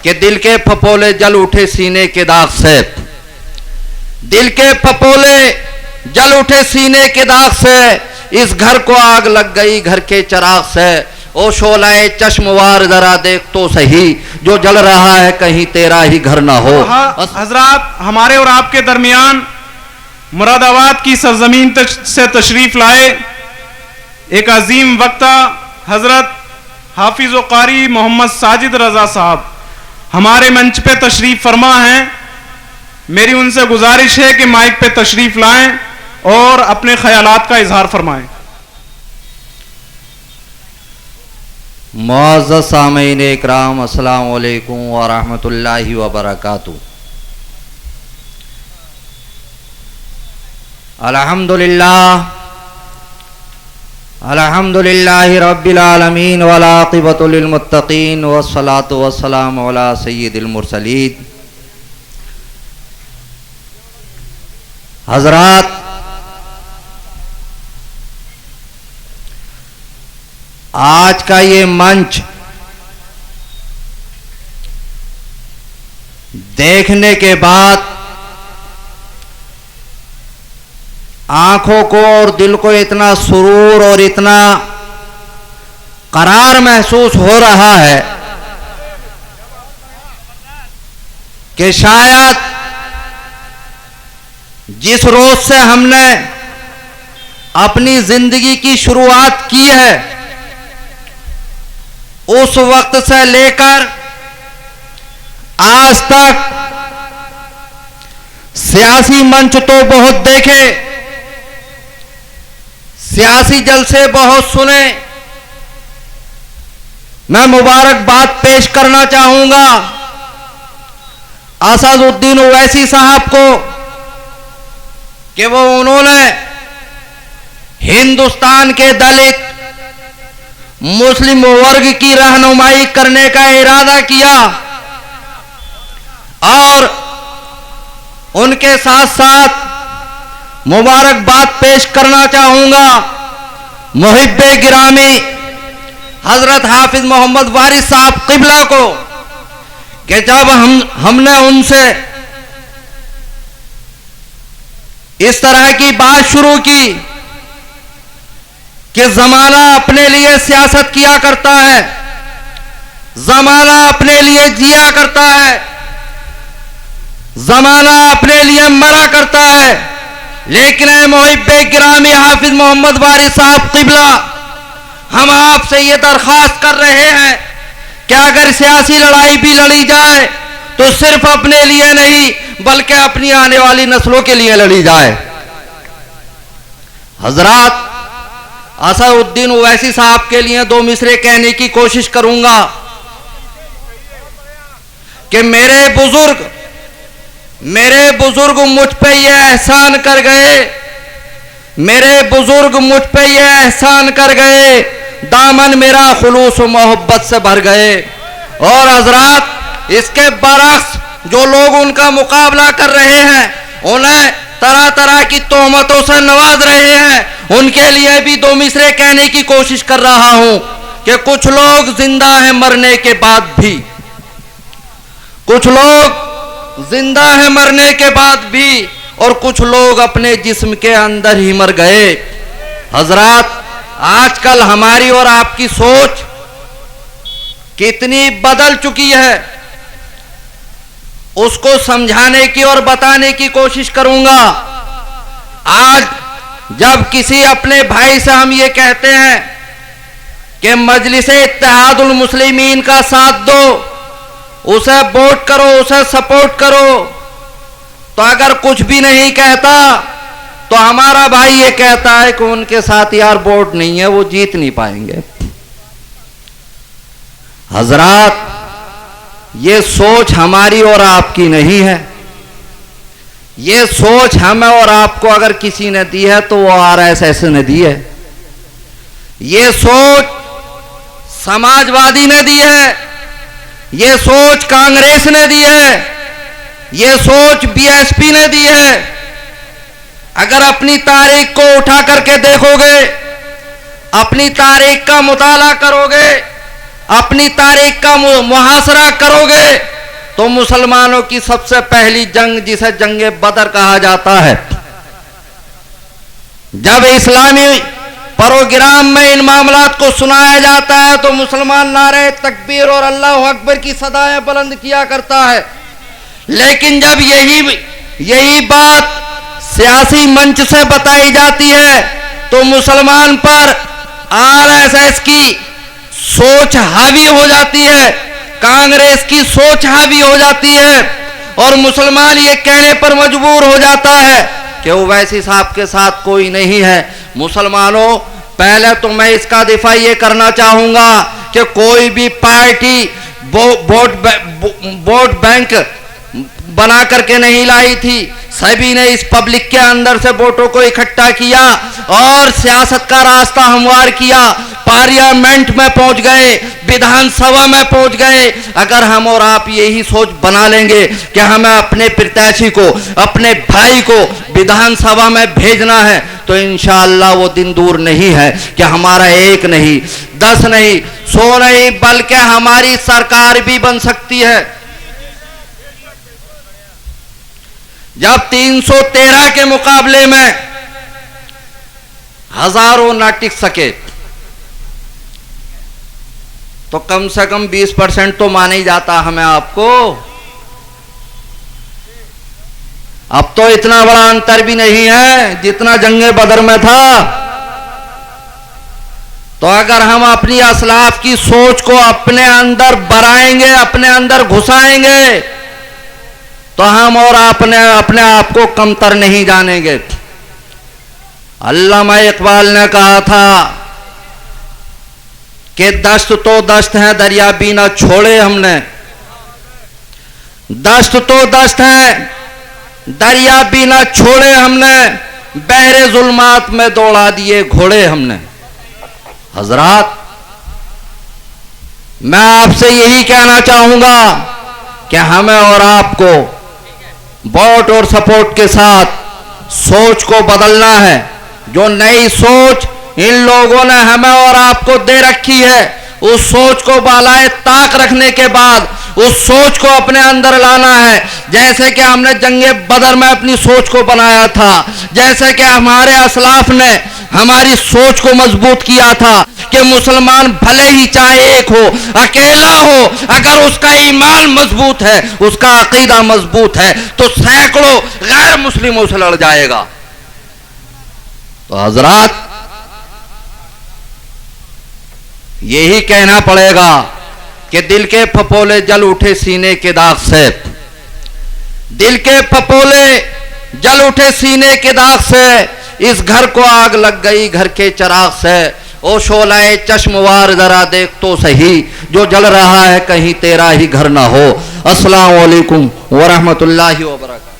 कि दिल के फपोले जल उठे सीने के दाग से, दिल के फपोले जल उठे सीने के दाग से, इस घर को आग लग गई घर के चिराग से। ओ शोलाए चश्मवार जरा देख तो सही, जो जल रहा है कहीं तेरा ही घर ना हो। हजरात, हमारे और आपके दरमियान मुरादाबाद की सरजमीन से तशरीफ लाए एक अजीम वक्ता हजरत हाफिज व कारी मोहम्मद साजिद रजा साहब हमारे मंच पे तशरीफ फरमा हैं। मेरी उनसे गुजारिश है कि माइक पे तशरीफ लाएं और अपने ख्यालात का इजहार फरमाएं। मुअज़्ज़ज़ सामीन इकराम, अस्सलामु अलैकुम व रहमतुल्लाहि व बरकातुहू। अल्हम्दुलिल्लाह अल्हम्दुलिल्लाहि रब्बिल आलमीन वल आक़िबतु लिल मुत्तक़ीन वस्सलातु वस्सलामु अला सय्यिदिल मुरसलीन। हज़रात, आज का ये मंच देखने के बाद आंखों को और दिल को इतना सुरूर और इतना करार महसूस हो रहा है कि शायद जिस रोज से हमने अपनी जिंदगी की शुरुआत की है उस वक्त से लेकर आज तक सियासी मंच तो बहुत देखे, सियासी जलसे बहुत सुने। मैं मुबारकबाद पेश करना चाहूंगा असदुद्दीन ओवैसी साहब को कि वो उन्होंने हिंदुस्तान के दलित मुस्लिम वर्ग की रहनुमाई करने का इरादा किया और उनके साथ साथ मुबारकबाद पेश करना चाहूंगा मुहिब्बे गिरामी हजरत हाफिज मोहम्मद वारिस साहब किबला को कि जब हमने उनसे इस तरह की बात शुरू की कि जमाना अपने लिए सियासत किया करता है, जमाना अपने लिए जिया करता है, जमाना अपने लिए मरा करता है, लेकिन मुहिब्बे गिरामी हाफिज मोहम्मद वारिस साहब किबला, हम आपसे ये दरख्वास्त कर रहे हैं कि अगर सियासी लड़ाई भी लड़ी जाए तो सिर्फ अपने लिए नहीं बल्कि अपनी आने वाली नस्लों के लिए लड़ी जाए। हजरात, असदुद्दीन ओवैसी साहब के लिए दो मिसरे कहने की कोशिश करूंगा कि मेरे बुजुर्ग मुझ पे ये एहसान कर गए, मेरे बुजुर्ग मुझ पे ये एहसान कर गए, दामन मेरा खुलूस व मोहब्बत से भर गए। और हजरात, इसके बरक्स जो लोग उनका मुकाबला कर रहे हैं, उन्हें तरह तरह की तोहमतों से नवाज रहे हैं, उनके लिए भी दो मिसरे कहने की कोशिश कर रहा हूं कि कुछ लोग जिंदा हैं मरने के बाद भी, कुछ लोग जिंदा हैं मरने के बाद भी, और कुछ लोग अपने जिस्म के अंदर ही मर गए। हजरात, आजकल हमारी और आपकी सोच कितनी बदल चुकी है, उसको समझाने की और बताने की कोशिश करूंगा। आज जब किसी अपने भाई से हम ये कहते हैं कि मजलिसे इत्तेहादुल मुस्लिमीन का साथ दो, उसे वोट करो, उसे सपोर्ट करो, तो अगर कुछ भी नहीं कहता तो हमारा भाई ये कहता है कि उनके साथ यार वोट नहीं है, वो जीत नहीं पाएंगे। हजरात, ये सोच हमारी और आपकी नहीं है, ये सोच हमें और आपको अगर किसी ने दी है तो वो आरएसएस ने दी है, ये सोच समाजवादी ने दी है, ये सोच कांग्रेस ने दी है, ये सोच बीएसपी ने दी है। अगर अपनी तारीख को उठा करके देखोगे, अपनी तारीख का मुताला करोगे, अपनी तारीख का मुहासरा करोगे मुसलमानों की सबसे पहली जंग, जिसे जंगे बदर कहा जाता है, जब इस्लामी प्रोग्राम में इन मामलात को सुनाया जाता है तो मुसलमान नारे तकबीर और अल्लाह अकबर की सदाएं बुलंद किया करता है। लेकिन जब यही बात सियासी मंच से बताई जाती है तो मुसलमान पर आरएसएस की सोच हावी हो जाती है, कांग्रेस की सोच हावी हो जाती है और मुसलमान ये कहने पर मजबूर हो जाता है कि ओवैसी साहब के साथ कोई नहीं है। मुसलमानों, पहले तो मैं इसका दिफा ये करना चाहूंगा कि कोई भी पार्टी वोट बैंक बना करके नहीं लाई थी। सभी ने इस पब्लिक के अंदर से वोटों को इकट्ठा किया और सियासत का रास्ता हमवार किया, पार्लियामेंट में पहुंच गए, विधानसभा में पहुंच गए। अगर हम और आप यही सोच बना लेंगे कि हमें अपने प्रत्याशी को, अपने भाई को विधानसभा में भेजना है, तो इंशाअल्लाह वो दिन दूर नहीं है कि हमारा 1 नहीं, 10 नहीं, 100 नहीं, बल्कि हमारी सरकार भी बन सकती है। जब 313 के मुकाबले में हजारों ना टिक सके तो कम से कम 20% तो माना ही जाता हमें आपको। अब तो इतना बड़ा अंतर भी नहीं है जितना जंगे बदर में था। तो अगर हम अपनी असलाफ की सोच को अपने अंदर बढ़ाएंगे, अपने अंदर घुसाएंगे, तो हम और अपने आप को कमतर नहीं जानेंगे। अल्लामा इकबाल ने कहा था कि दस्त तो दस्त है, दरिया भी ना छोड़े हमने। दस्त तो दस्त है, दरिया भी ना छोड़े हमने, बहरे जुल्मात में दौड़ा दिए घोड़े हमने। हजरात, मैं आपसे यही कहना चाहूंगा कि हमें और आपको वोट और सपोर्ट के साथ सोच को बदलना है। जो नई सोच इन लोगों ने हमें और आपको दे रखी है, उस सोच को बालाए ताक रखने के बाद उस सोच को अपने अंदर लाना है। जैसे कि हमने जंगे बदर में अपनी सोच को बनाया था, जैसे कि हमारे असलाफ ने हमारी सोच को मजबूत किया था कि मुसलमान भले ही चाहे एक हो, अकेला हो, अगर उसका ईमान मजबूत है, उसका अकीदा मजबूत है, तो सैकड़ों गैर मुस्लिमों से लड़ जाएगा। तो हजरात, यही कहना पड़ेगा कि दिल के फपोले जल उठे सीने के दाग से, दिल के फपोले जल उठे सीने के दाग से, इस घर को आग लग गई घर के चिराग से। ओ शोलाए चश्मवार जरा देख तो सही, जो जल रहा है कहीं तेरा ही घर ना हो। अस्सलाम वालेकुम व रहमतुल्लाहि व बरकातहू।